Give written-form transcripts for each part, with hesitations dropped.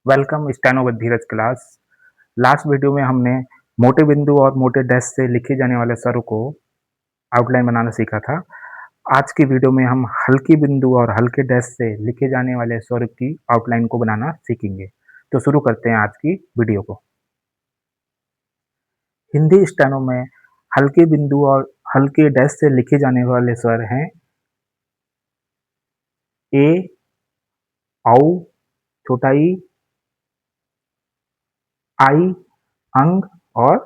Welcome steno with Dheeraj class. Last video में हमने मोटे बिंदु और मोटे डैश से लिखे जाने वाले स्वरों को आउटलाइन बनाना सीखा था। आज की वीडियो में हम हल्की बिंदु और हल्के डैश से लिखे जाने वाले स्वर की आउटलाइन को बनाना सीखेंगे। तो शुरू करते हैं आज की वीडियो को। हिंदी स्टेनो में हल्के बिंदु और हल्के डैश से लिखे जाने वाले स्वर हैं ए, औ, छोटा ई, आई, अंग और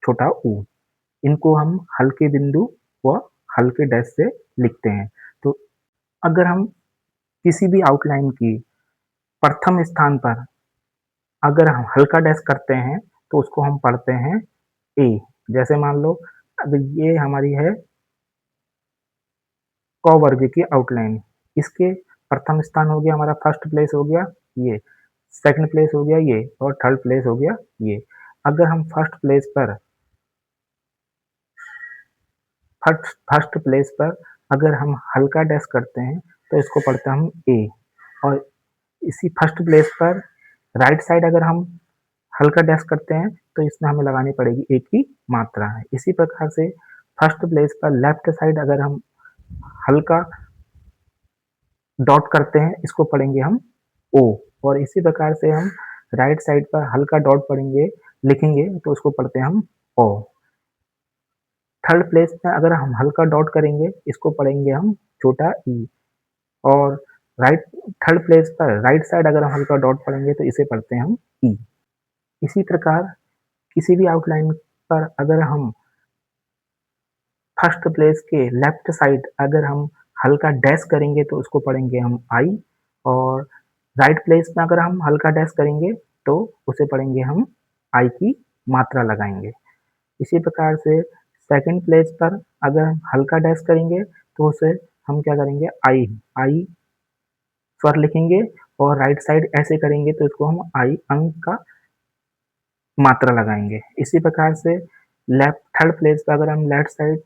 छोटा ऊ। इनको हम हल्के बिंदु व हल्के डैश से लिखते हैं। तो अगर हम किसी भी आउटलाइन की प्रथम स्थान पर अगर हम हल्का डैश करते हैं तो उसको हम पढ़ते हैं ए। जैसे मान लो अब ये हमारी है क वर्ग की आउटलाइन। इसके प्रथम स्थान हो गया हमारा, फर्स्ट प्लेस हो गया ये, सेकंड प्लेस हो गया ये और थर्ड प्लेस हो गया ये। अगर हम फर्स्ट प्लेस पर अगर हम हल्का डैश करते हैं तो इसको पढ़ते हैं हम ए। और इसी फर्स्ट प्लेस पर राइट साइड अगर हम हल्का डैश करते हैं तो इसमें हमें लगानी पड़ेगी ए की मात्रा। इसी प्रकार से फर्स्ट प्लेस पर लेफ्ट साइड अगर हम हल्का डॉट करते हैं इसको पढ़ेंगे हम ओ। और इसी प्रकार से हम राइट साइड पर हल्का डॉट पढ़ेंगे लिखेंगे तो उसको पढ़ते हैं हम ओ। थर्ड प्लेस में अगर हम हल्का डॉट करेंगे इसको पढ़ेंगे हम छोटा ई। और राइट थर्ड प्लेस पर राइट साइड अगर हम हल्का डॉट पढ़ेंगे तो इसे पढ़ते हैं हम ई। इसी प्रकार किसी भी आउटलाइन पर अगर हम फर्स्ट प्लेस के लेफ्ट साइड अगर हम हल्का डैश करेंगे तो उसको पढ़ेंगे हम आई। और राइट प्लेस में अगर हम हल्का डैश करेंगे तो उसे पढ़ेंगे हम आई की मात्रा लगाएंगे। इसी प्रकार से सेकंड प्लेस पर अगर हम हल्का डैश करेंगे तो उसे हम क्या करेंगे आई आई स्वर लिखेंगे। और राइट साइड ऐसे करेंगे तो इसको हम आई अंक का मात्रा लगाएंगे। इसी प्रकार से लेफ्ट थर्ड प्लेस पर अगर हम लेफ्ट साइड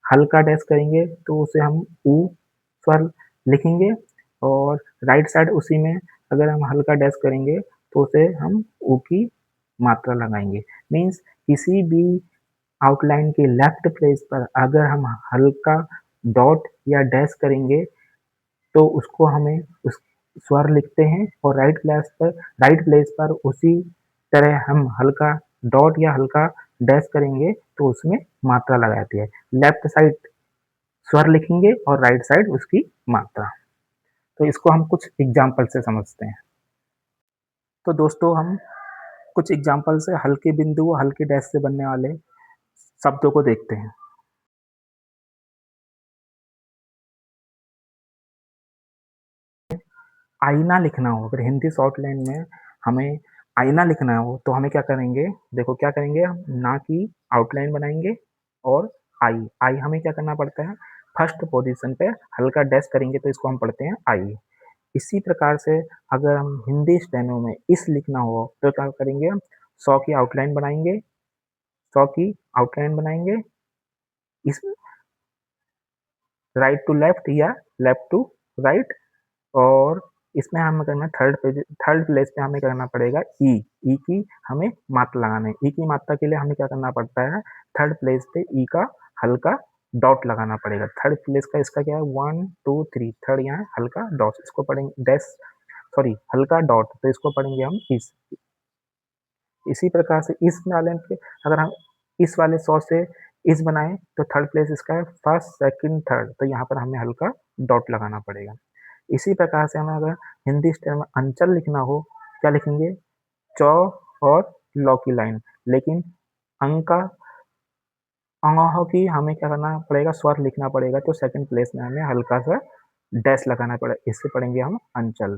हल्का डैश करेंगे तो उसे हम ऊ स्वर लिखेंगे। और राइट साइड उसी में अगर हम हल्का डैश करेंगे तो उसे हम ऊ की मात्रा लगाएंगे। मीन्स किसी भी आउटलाइन के लेफ्ट प्लेस पर अगर हम हल्का डॉट या डैश करेंगे तो उसको हमें उस स्वर लिखते हैं। और राइट प्लेस पर उसी तरह हम हल्का डॉट या हल्का डैश करेंगे तो उसमें मात्रा लगाती है। लेफ्ट साइड स्वर लिखेंगे और राइट साइड उसकी मात्रा। तो इसको हम कुछ एग्जाम्पल से समझते हैं। तो दोस्तों हम कुछ एग्जाम्पल से हल्के बिंदु व हल्के डैश से बनने वाले शब्दों को देखते हैं। आईना लिखना हो, अगर हिंदी शॉर्ट लाइन में हमें आईना लिखना हो तो हमें क्या करेंगे, देखो क्या करेंगे, हम ना की आउटलाइन बनाएंगे और आई आई हमें क्या करना पड़ता है, फर्स्ट पोजीशन पे हल्का डैश करेंगे तो इसको हम पढ़ते हैं आई। इसी प्रकार से अगर हम हिंदी स्टेनो में इस लिखना हो तो क्या करेंगे, हम 100 की आउटलाइन बनाएंगे, 100 की आउटलाइन बनाएंगे, इस राइट टू लेफ्ट या लेफ्ट टू राइट। और इसमें हमें करना थर्ड प्लेस पे हमें करना पड़ेगा ई। ई की हमें मात्रा लगाना है। ई की मात्रा के लिए हमें क्या करना पड़ता है, थर्ड प्लेस पे ई का हल्का डॉट लगाना पड़ेगा। थर्ड प्लेस का इसका क्या है 1 2 3, थर्ड यहाँ हल्का डॉट, इसको पढ़ेंगे डैश सॉरी हल्का डॉट तो इसको पढ़ेंगे हम इस। इसी प्रकार से इस वाले पे अगर हम इस वाले 100 से इस बनाएं तो थर्ड प्लेस इसका है फर्स्ट सेकंड थर्ड, तो यहाँ पर हमें हल्का डॉट लगाना पड़ेगा। इसी प्रकार से हमें अगर हिंदी स्टाइल में अंचल लिखना हो, क्या लिखेंगे, चौ और लौ की लाइन। लेकिन अंका अङह की हमें क्या करना पड़ेगा, स्वर लिखना पड़ेगा तो सेकंड प्लेस में हमें हल्का सा डैश लगाना पड़ेगा, इससे पढ़ेंगे हम अंचल।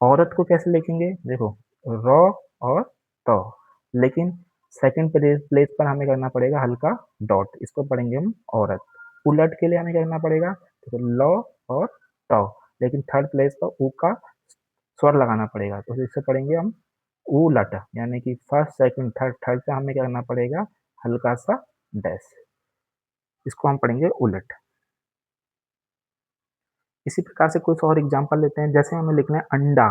औरत को कैसे लिखेंगे, देखो र और त, लेकिन सेकंड प्लेस पर हमें करना पड़ेगा हल्का डॉट, इसको पढ़ेंगे हम औरत। उलट के लिए हमें करना पड़ेगा देखो ल और त, लेकिन थर्ड प्लेस पर ऊ का स्वर लगाना पड़ेगा तो इससे पढ़ेंगे हम उलट। यानी कि फर्स्ट सेकंड थर्ड, थर्ड पे हमें क्या करना पड़ेगा हल्का सा डैश, इसको हम पढ़ेंगे उलट। इसी प्रकार से कुछ और एग्जांपल लेते हैं। जैसे हमें लिखना है अंडा,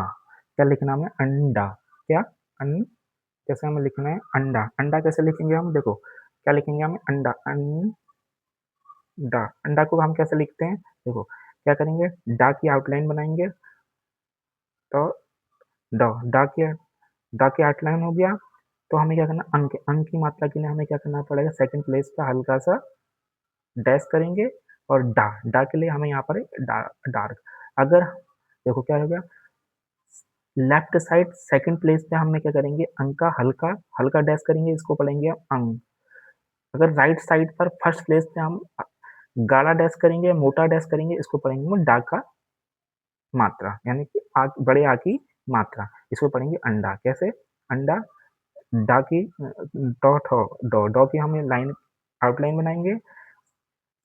क्या लिखना है हमें अंडा, क्या? अन जैसे हमें लिखना है अंडा, अंडा कैसे लिखेंगे हम देखो, क्या लिखेंगे हम अंडा, अंडा, अंडा को हम कैसे लिखते हैं? देखो, क्या करेंगे डा की आउटलाइन बनाएँगे तो ड, डा की आउटलाइन हो गया, तो हमें क्या करना अंक, अंक की मात्रा के लिए हमें क्या करना पड़ेगा सेकंड प्लेस पे हल्का-सा डैश करेंगे और डा, डा के लिए हमें यहाँ पर डार्क। अगर देखो क्या हो गया लेफ्ट साइड सेकंड प्लेस पे हम क्या करेंगे अंक का हल्का हल्का डैश करेंगे, इसको पढ़ेंगे हम अंग। अगर राइट साइड पर फर्स्ट प्लेस पे हम गाढ़ा डैश करेंगे, मोटा डैश करेंगे, इसको पढ़ेंगे हम डा का मात्रा, यानी कि बड़े आ की मात्रा, इसको पढ़ेंगे अंडा। कैसे? अंडा डा की डॉ ठो डॉ डॉ की हमें लाइन आउटलाइन बनाएंगे,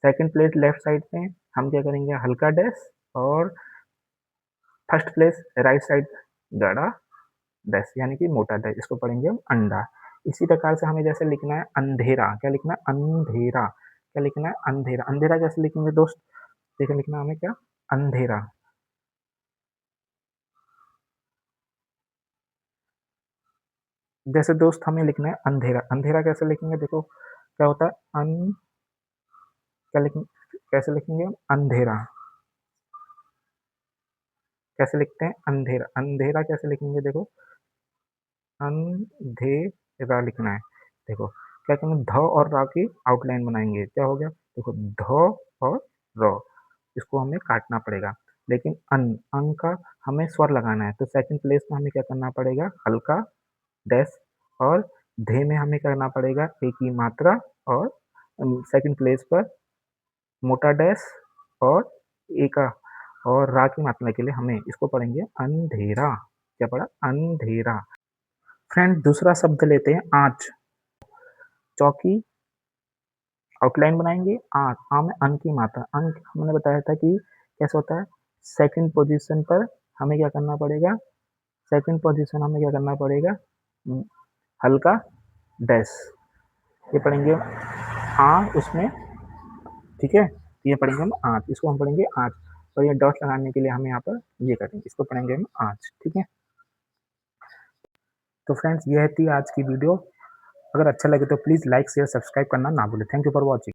सेकंड प्लेस लेफ्ट साइड पे हम क्या करेंगे हल्का डैश और फर्स्ट प्लेस राइट साइड गाढ़ा डैश यानी कि मोटा डैश, इसको पढ़ेंगे हम अंडा। इसी प्रकार से हमें जैसे लिखना है अंधेरा, क्या लिखना है अंधेरा, क्या लिखना है अंधेरा, अंधेरा कैसे लिखेंगे दोस्त? देखिए लिखना हमें क्या अंधेरा, जैसे दोस्त हमें लिखना है अंधेरा, अंधेरा कैसे लिखेंगे देखो क्या होता है क्या लिखेंगे कैसे लिखेंगे हम अंधेरा, कैसे लिखते हैं अंधेरा, अंधेरा कैसे लिखेंगे देखो अंधेरा लिखना है। देखो क्या करेंगे ध और रा की आउटलाइन बनाएँगे। क्या हो गया? देखो ध और र इसको हमें काटना पड़ेगा। लेकिन अन का हमें स्वर लगाना है, तो सेकंड प्लेस में हमें क्या करना पड़ेगा हल्का डैश और धे में हमें करना पड़ेगा ए की मात्रा और सेकंड प्लेस पर मोटा डैश और ए का और रा की मात्रा के लिए हमें इसको पढ़ेंगे अंधेरा। क्या पढ़ा? अंधेरा। फ्रेंड दूसरा शब्द लेते हैं आँच। चौकी आउटलाइन बनाएँगे में अन की मात्रा, अंक हमने बताया था कि कैसे होता है, सेकंड पोज़ीशन पर हमें क्या करना पड़ेगा, सेकंड पोज़ीशन हमें क्या करना पड़ेगा उम, हल्का डैश, ये पढ़ेंगे उसमें ठीक है? ये पढ़ेंगे हम आँच, इसको हम पढ़ेंगे आँच और ये डॉट लगाने के लिए हम यहाँ पर ये करेंगे, इसको पढ़ेंगे हम आँच, ठीक है? तो फ्रेंड्स यह थी आज की वीडियो, अगर अच्छा लगे तो प्लीज़ लाइक, शेयर, सब्सक्राइब करना ना भूलें। Thank you for watching.